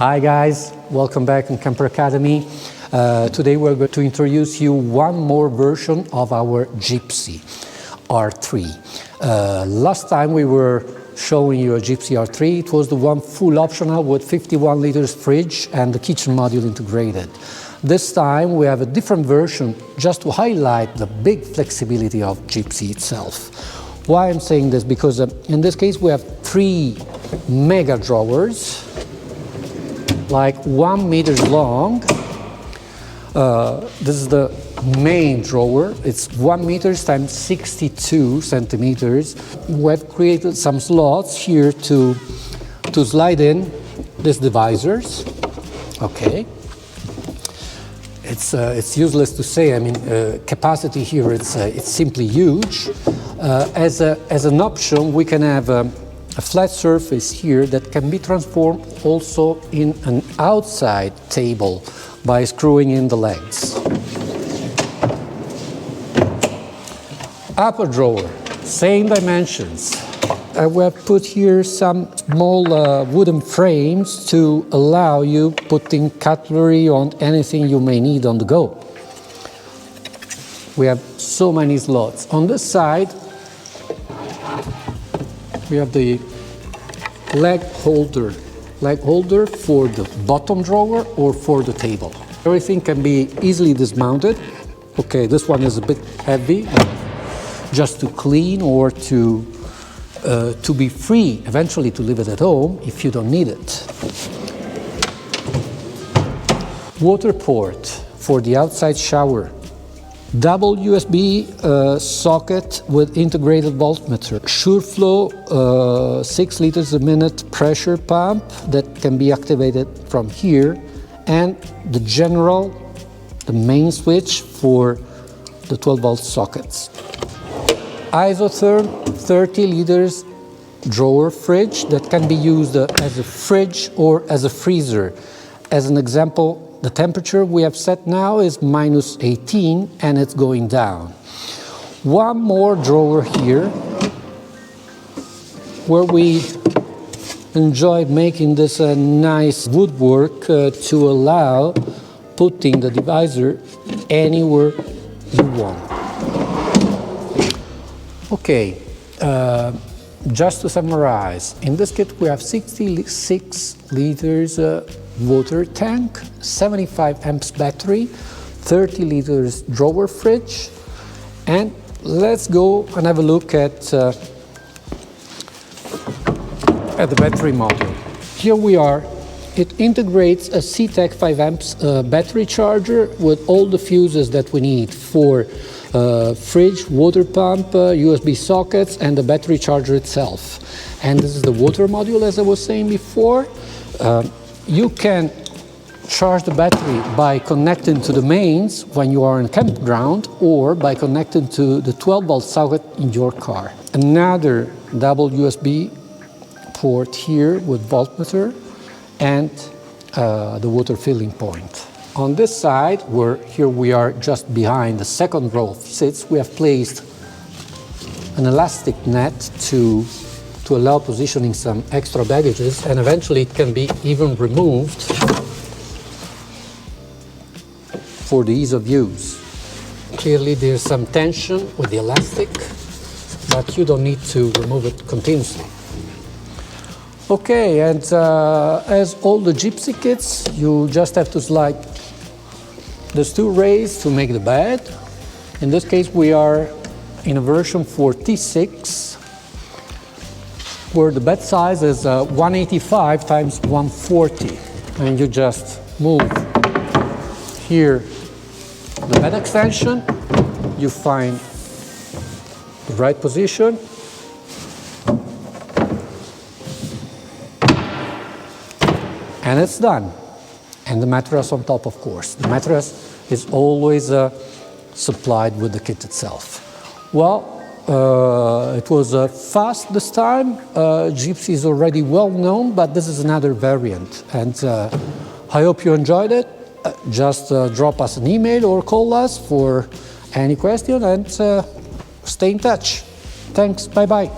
Hi guys, welcome back in Camper Academy. Today we're going to introduce you one more version of our Gipsy R3. Last time we were showing you a Gipsy R3. It was the one full optional with 51 liters fridge and the kitchen module integrated. This time we have a different version just to highlight the big flexibility of Gipsy itself. Why I'm saying this? Because in this case we have 3 mega drawers, like 1 meter long. This is the main drawer. It's 1 meter times 62 centimeters. We have created some slots here to slide in these divisors. Okay. It's useless to say. I mean, capacity here it's simply huge. As an option, we can have a flat surface here that can be transformed also in an outside table by screwing in the legs. Upper drawer, same dimensions. We have put here some small wooden frames to allow you putting cutlery on anything you may need on the go. We have so many slots. On this side, we have the leg holder for the bottom drawer or for the table. Everything can be easily dismounted. Okay, this one is a bit heavy, just to clean or to be free eventually to leave it at home if you don't need it. Water port for the outside shower. Double USB socket with integrated voltmeter. SureFlow 6 liters a minute pressure pump that can be activated from here, and the main switch for the 12 volt sockets. Isotherm 30 liters drawer fridge that can be used as a fridge or as a freezer. As an example, the temperature we have set now is -18 and it's going down. One more drawer here where we enjoyed making this nice woodwork to allow putting the divisor anywhere you want. Okay, just to summarize, in this kit we have 66 liters water tank, 75 amps battery, 30 liters drawer fridge, and let's go and have a look at the battery module. Here we are. It integrates a C-Tech 5 amps battery charger with all the fuses that we need for fridge, water pump, USB sockets, and the battery charger itself. And this is the water module, as I was saying before. You can charge the battery by connecting to the mains when you are in a campground or by connecting to the 12 volt socket in your car. Another double USB port here with voltmeter and the water filling point. On this side, here we are just behind the second row of seats, we have placed an elastic net to allow positioning some extra baggages, and eventually it can be even removed for the ease of use. Clearly there's some tension with the elastic, but you don't need to remove it continuously. Okay, and as all the Gipsy kits, you just have to slide these 2 rails to make the bed. In this case we are in a version for T6, where the bed size is 185 times 140, and you just move here the bed extension, you find the right position, and it's done. And the mattress on top, of course. The mattress is always supplied with the kit itself. Well, it was fast this time. Gipsy is already well known, but this is another variant. And I hope you enjoyed it. Just drop us an email or call us for any question, and stay in touch. Thanks, bye-bye.